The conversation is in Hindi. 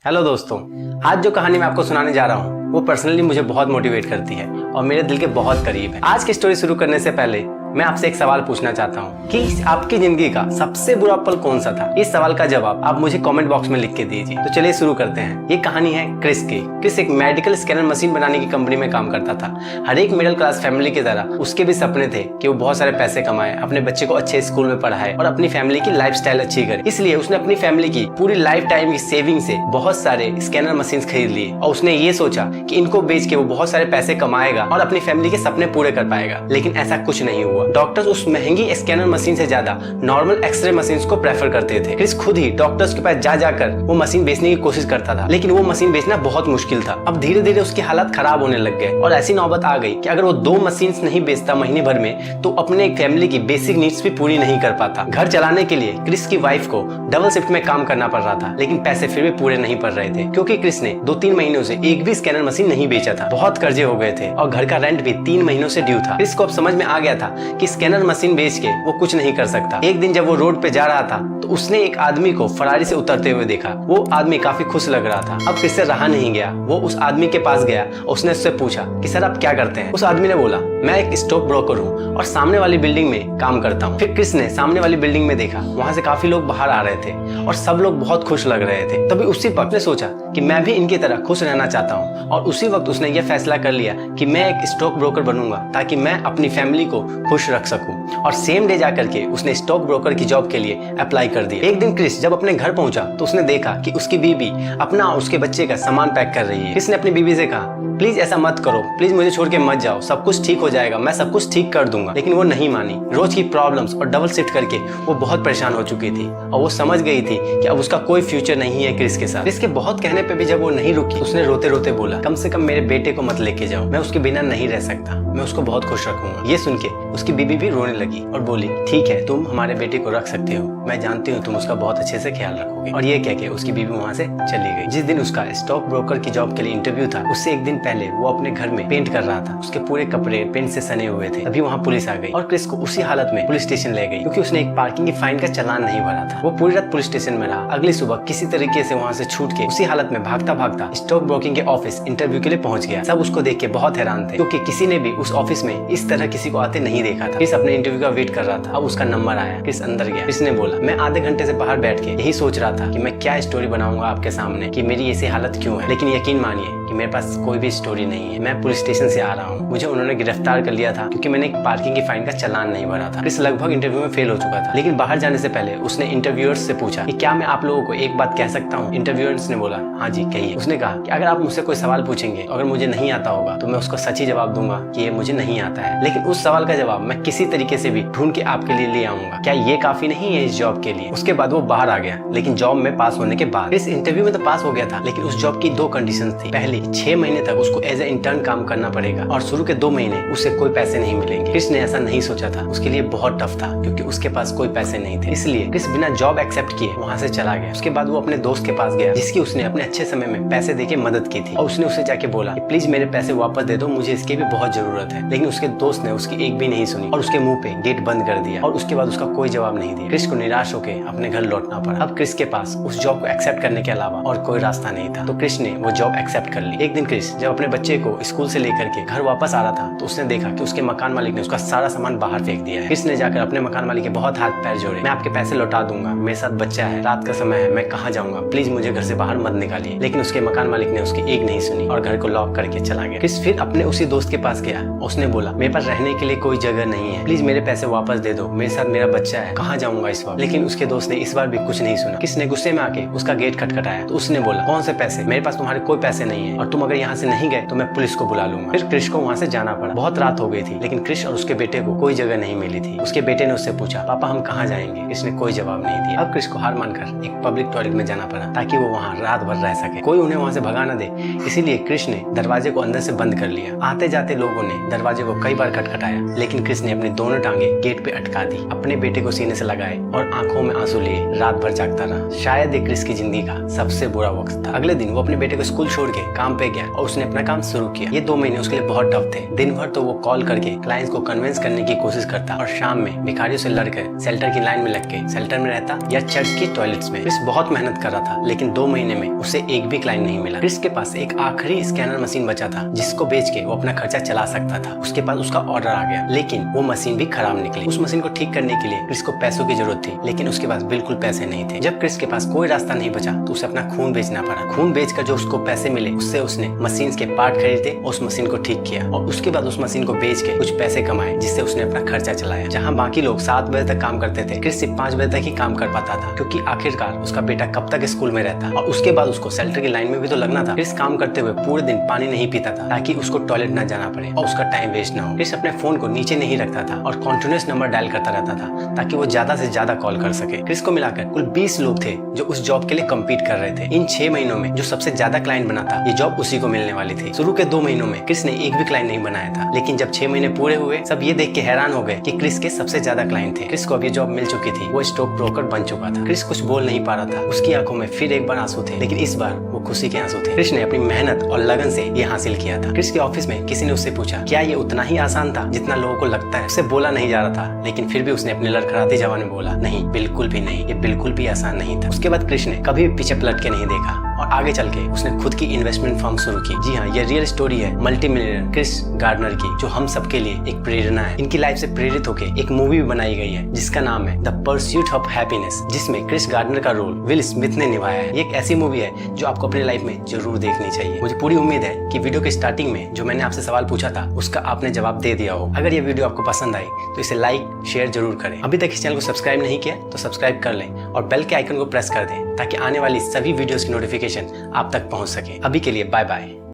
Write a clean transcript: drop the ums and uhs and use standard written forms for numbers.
हेलो दोस्तों, आज जो कहानी मैं आपको सुनाने जा रहा हूँ वो पर्सनली मुझे बहुत मोटिवेट करती है और मेरे दिल के बहुत करीब है। आज की स्टोरी शुरू करने से पहले मैं आपसे एक सवाल पूछना चाहता हूँ कि आपकी जिंदगी का सबसे बुरा पल कौन सा था। इस सवाल का जवाब आप मुझे कमेंट बॉक्स में लिख के दीजिए। तो चलिए शुरू करते हैं। ये कहानी है क्रिस की। क्रिस एक मेडिकल स्कैनर मशीन बनाने की कंपनी में काम करता था। हर एक मिडिल क्लास फैमिली की तरह उसके भी सपने थे कि वो बहुत सारे पैसे कमाए, अपने बच्चे को अच्छे स्कूल में पढ़ाए और अपनी फैमिली की लाइफस्टाइल अच्छी करे। इसलिए उसने अपनी फैमिली की पूरी लाइफ टाइम की सेविंग से बहुत सारे स्कैनर मशीन खरीद लिए और उसने ये सोचा कि इनको बेच के वो बहुत सारे पैसे कमाएगा और अपनी फैमिली के सपने पूरे कर पाएगा। लेकिन ऐसा कुछ नहीं हुआ। डॉक्टर्स उस महंगी स्कैनर मशीन से ज्यादा नॉर्मल एक्सरे मशीन को प्रेफर करते थे। क्रिस खुद ही डॉक्टर्स के पास जा जाकर वो मशीन बेचने की कोशिश करता था, लेकिन वो मशीन बेचना बहुत मुश्किल था। अब धीरे धीरे उसकी हालत खराब होने लग गए और ऐसी नौबत आ गई कि अगर वो 2 मशीन नहीं बेचता महीने भर में तो अपने फैमिली की बेसिक नीड्स भी पूरी नहीं कर पाता। घर चलाने के लिए क्रिस की वाइफ को डबल शिफ्ट में काम करना पड़ रहा था, लेकिन पैसे फिर भी पूरे नहीं पड़ रहे थे क्योंकि क्रिस ने 2-3 महीनों से एक भी स्कैनर मशीन नहीं बेचा था। बहुत कर्जे हो गए थे और घर का रेंट भी 3 महीनों से ड्यू था। क्रिस को अब समझ में आ गया था कि स्कैनर मशीन बेच के वो कुछ नहीं कर सकता। एक दिन जब वो रोड पे जा रहा था तो उसने एक आदमी को फरारी से उतरते हुए देखा। वो आदमी काफी खुश लग रहा था। अब क्रिस से रहा नहीं गया। वो उस आदमी के पास गया और उसने उससे पूछा कि सर आप क्या करते हैं। उस आदमी ने बोला मैं एक स्टॉक ब्रोकर हूँ और सामने वाली बिल्डिंग में काम करता हूँ। फिर क्रिस ने सामने वाली बिल्डिंग में देखा, वहां से काफी लोग बाहर आ रहे थे और सब लोग बहुत खुश लग रहे थे। तभी उसी वक्त ने सोचा कि मैं भी इनकी तरह खुश रहना चाहता हूँ और उसी वक्त उसने यह फैसला कर लिया कि मैं एक स्टॉक ब्रोकर बनूंगा ताकि मैं अपनी फैमिली को खुश रख सकूं। और सेम डे जाकर के उसने स्टॉक ब्रोकर की जॉब के लिए अप्लाई कर दिया। एक दिन क्रिस जब अपने घर पहुंचा तो उसने देखा कि उसकी बीवी अपना और उसके बच्चे का सामान पैक कर रही है। क्रिस ने अपनी बीवी से कहा प्लीज ऐसा मत करो, प्लीज मुझे छोड़ के मत जाओ, सब कुछ ठीक हो जाएगा, मैं सब कुछ ठीक कर दूंगा। लेकिन वो नहीं मानी। रोज की प्रॉब्लम्स और डबल शिफ्ट करके वो बहुत परेशान हो चुकी थी और वो समझ गई थी कि अब उसका कोई फ्यूचर नहीं है क्रिस के साथ। क्रिस के बहुत कहने पे भी जब वो नहीं रुकी, उसने रोते रोते बोला कम से कम मेरे बेटे को मत लेके जाओ, मैं उसके बिना नहीं रह सकता, मैं उसको बहुत खुश रखूंगा। ये सुन के उसकी बीबी भी रोने लगी और बोली ठीक है, तुम हमारे बेटे को रख सकते हो, मैं जानती हूँ तुम उसका बहुत अच्छे से ख्याल रखोगे। और ये कह के उसकी बीबी वहाँ से चली गई। जिस दिन उसका स्टॉक ब्रोकर की जॉब के लिए इंटरव्यू था, उससे एक दिन पहले वो अपने घर में पेंट कर रहा था। उसके पूरे कपड़े पेंट से सने हुए थे। अभी वहाँ पुलिस आ गई और क्रिस को उसी हालत में पुलिस स्टेशन ले गई क्योंकि उसने एक पार्किंग की फाइन का चालान नहीं भरा था। वो पूरी रात पुलिस स्टेशन में रहा। अगली सुबह किसी तरीके से वहाँ से छूट के उसी हालत में भागता भागता स्टॉक ब्रोकिंग के ऑफिस इंटरव्यू के लिए पहुंच गया। सब उसको देख के बहुत हैरान थे क्योंकि किसी ने भी उस ऑफिस में इस तरह किसी को आते नहीं देखा था। क्रिस अपने इंटरव्यू का वेट कर रहा था। अब उसका नंबर आया। क्रिस अंदर गया। क्रिस ने बोला मैं आधे घंटे से बाहर बैठ के यही सोच रहा था कि मैं क्या स्टोरी बनाऊंगा आपके सामने कि मेरी ऐसी हालत क्यों है, लेकिन यकीन मानिए कि मेरे पास कोई भी स्टोरी नहीं है। मैं पुलिस स्टेशन से आ रहा हूँ। मुझे उन्होंने गिरफ्तार कर लिया था क्योंकि मैंने एक पार्किंग की फाइन का चालान नहीं भरा था। क्रिस लगभग इंटरव्यू में फेल हो चुका था, लेकिन बाहर जाने से पहले उसने इंटरव्यूअर्स से पूछा कि क्या मैं आप लोगों को एक बात कह सकता हूँ। इंटरव्यूअर्स ने बोला हाँ जी कहिए। उसने कहा कि अगर आप मुझसे कोई सवाल पूछेंगे, अगर मुझे नहीं आता होगा तो मैं उसको सच ही जवाब दूंगा कि ये मुझे नहीं आता है, लेकिन उस सवाल का जवाब मैं किसी तरीके से भी ढूंढ के आपके लिए ले आऊंगा। क्या ये काफी नहीं है इस जॉब के लिए? उसके बाद वो बाहर आ गया, लेकिन जॉब में पास होने के बाद। इस इंटरव्यू में तो पास हो गया था, लेकिन उस जॉब की 2 कंडीशंस थी। पहली, 6 महीने तक उसको एज ए इंटर्न काम करना पड़ेगा और शुरू के 2 महीने उसे कोई पैसे नहीं मिलेंगे। क्रिस ने ऐसा नहीं सोचा था। उसके लिए बहुत टफ था क्योंकि उसके पास कोई पैसे नहीं थे। इसलिए क्रिस बिना जॉब एक्सेप्ट किए वहां से चला गया। उसके बाद वो अपने दोस्त के पास गया जिसकी उसने अपने अच्छे समय में पैसे देके मदद की थी और उसने उसे जाके बोला कि प्लीज मेरे पैसे वापस दे दो, मुझे इसकी भी बहुत जरूरत है। लेकिन उसके दोस्त ने उसकी एक भी नहीं सुनी और उसके मुंह पे गेट बंद कर दिया और उसके बाद उसका कोई जवाब नहीं दिया। क्रिस को निराश होकर अपने घर लौटना पड़ा। अब क्रिस के पास उस जॉब को एक्सेप्ट करने के अलावा और कोई रास्ता नहीं था, तो क्रिस ने वो जॉब एक्सेप्ट कर ली। एक दिन क्रिस जब अपने बच्चे को स्कूल से लेकर के घर वापस आ रहा था तो उसने देखा कि उसके मकान मालिक ने उसका सारा सामान बाहर फेंक दिया है। क्रिस ने जाकर अपने मकान मालिक के बहुत हाथ पैर जोड़े। मैं आपके पैसे लौटा दूंगा, मेरे साथ बच्चा है, रात का समय है, मैं कहाँ जाऊंगा, प्लीज मुझे घर से बाहर मत निकालिए। लेकिन उसके मकान मालिक ने उसकी एक नहीं सुनी और घर को लॉक करके चला गया। क्रिस फिर अपने उसी दोस्त के पास गया। उसने बोला मेरे पास रहने के लिए कोई जगह नहीं है, प्लीज मेरे पैसे वापस दे दो, मेरे साथ मेरा बच्चा है, कहाँ जाऊंगा इस वक्त। लेकिन उसके दोस्त ने इस बार भी कुछ नहीं सुना। क्रिस ने गुस्से में आके उसका गेट खटखटाया तो उसने बोला कौन से पैसे, मेरे पास तुम्हारे कोई पैसे नहीं है और तुम अगर यहाँ से नहीं गए तो मैं पुलिस को बुला लूंगा। फिर क्रिस को वहाँ से जाना पड़ा। बहुत रात हो गई थी, लेकिन क्रिस और उसके बेटे को कोई जगह नहीं मिली थी। उसके बेटे ने उससे पूछा पापा हम कहाँ जाएंगे? क्रिस ने कोई जवाब नहीं दिया। अब क्रिस को हार मानकर एक पब्लिक टॉयलेट में जाना पड़ा ताकि वो वहाँ रात भर रह सके, कोई उन्हें वहाँ से भगा न दे। इसीलिए क्रिस ने दरवाजे को अंदर से बंद कर लिया। आते जाते लोगों ने दरवाजे को कई बार खटखटाया, लेकिन क्रिस ने अपनी दोनों टांगे गेट पे अटका दी, अपने बेटे को सीने से लगाए और आंखों में आंसू लिए रात भर जागता रहा। शायद ये क्रिस की जिंदगी का सबसे बुरा वक्त था। अगले दिन वो अपने बेटे को स्कूल छोड़ के काम पे गया और उसने अपना काम शुरू किया। ये 2 महीने उसके लिए बहुत टफ थे। दिन भर तो वो कॉल करके क्लाइंट्स को कन्विंस करने की कोशिश करता और शाम में भिखारियों से लड़कर शेल्टर की लाइन में लग के शेल्टर में रहता या चर्च की टॉयलेट्स में। क्रिस बहुत मेहनत कर रहा था, लेकिन 2 महीने में उसे एक भी क्लाइंट नहीं मिला। क्रिस के पास एक आखिरी स्कैनर मशीन बचा था जिसको बेच के वो अपना खर्चा चला सकता था। उसके पास उसका ऑर्डर आ गया, लेकिन वो मशीन भी खराब निकली। उस मशीन को ठीक करने के लिए क्रिस को पैसों की जरूरत थी, लेकिन उसके पास बिल्कुल पैसे नहीं थे। जब क्रिस के पास कोई रास्ता नहीं बचा तो उसे अपना खून बेचना पड़ा। खून बेचकर जो उसको पैसे मिले उससे उसने मशीन के पार्ट खरीदे और उस मशीन को ठीक किया और उसके बाद उस मशीन को बेच के कुछ पैसे कमाए, जिससे उसने अपना खर्चा चलाया। जहाँ बाकी लोग 7 बजे तक काम करते थे, क्रिस सिर्फ 5 बजे तक ही काम कर पाता था, क्योंकि आखिरकार उसका बेटा कब तक स्कूल में रहता और उसके बाद उसको शेल्टर की लाइन में भी तो लगना था। क्रिस काम करते हुए पूरे दिन पानी नहीं पीता था ताकि उसको टॉयलेट न जाना पड़े और उसका टाइम वेस्ट ना हो। क्रिस अपने फोन को नीचे नहीं रखता था और कॉन्टिन्यूअस नंबर डायल करता रहता था ताकि वो ज्यादा से ज्यादा कॉल कर सके। क्रिस को मिलाकर कुल 20 लोग थे जो उस जॉब के लिए कम्पीट कर रहे थे। इन 6 महीनों में जो सबसे ज्यादा क्लाइंट बना था, ये जॉब उसी को मिलने वाली थी। शुरू के 2 महीनों में क्रिस ने एक भी क्लाइंट नहीं बनाया था, लेकिन जब 6 महीने पूरे हुए सब ये देख के हैरान हो गए कि क्रिस के सबसे ज्यादा क्लाइंट थे। क्रिस को अब ये जॉब मिल चुकी थी, वो स्टॉक ब्रोकर बन चुका था। क्रिस कुछ बोल नहीं पा रहा था, उसकी आंखों में फिर एक बार आंसू थे, लेकिन इस बार वो खुशी के आंसू थे। क्रिस ने अपनी मेहनत और लगन से ये हासिल किया था। क्रिस के ऑफिस में किसी ने उससे पूछा क्या ये उतना ही आसान था जितना लोगों को लगता है। उससे बोला नहीं जा रहा था, लेकिन फिर भी उसने अपनी लड़खड़ाती जवान में बोला, नहीं, बिल्कुल भी नहीं, ये बिल्कुल भी आसान नहीं था। उसके बाद क्रिस ने कभी भी पीछे पलट के नहीं देखा और आगे चल के उसने खुद की इन्वेस्टमेंट फर्म शुरू की। जी हाँ, ये रियल स्टोरी है मल्टी मिलियनर क्रिस गार्डनर की, जो हम सबके लिए एक प्रेरणा है। इनकी लाइफ से प्रेरित होकर एक मूवी भी बनाई गई है जिसका नाम है द परस्यूट ऑफ हैप्पीनेस, जिसमें क्रिस गार्डनर का रोल विल स्मिथ ने निभाया है। ये एक ऐसी मूवी है जो आपको अपनी लाइफ में जरूर देखनी चाहिए। मुझे पूरी उम्मीद है कि वीडियो के स्टार्टिंग में जो मैंने आपसे सवाल पूछा था उसका आपने जवाब दे दिया हो। अगर ये वीडियो आपको पसंद आई तो इसे लाइक शेयर जरूर करें। अभी तक इस चैनल को सब्सक्राइब नहीं किया तो सब्सक्राइब कर लें और बेल के आइकन को प्रेस कर दें ताकि आने वाली सभी वीडियोस की नोटिफिकेशन आप तक पहुंच सके। अभी के लिए बाय बाय।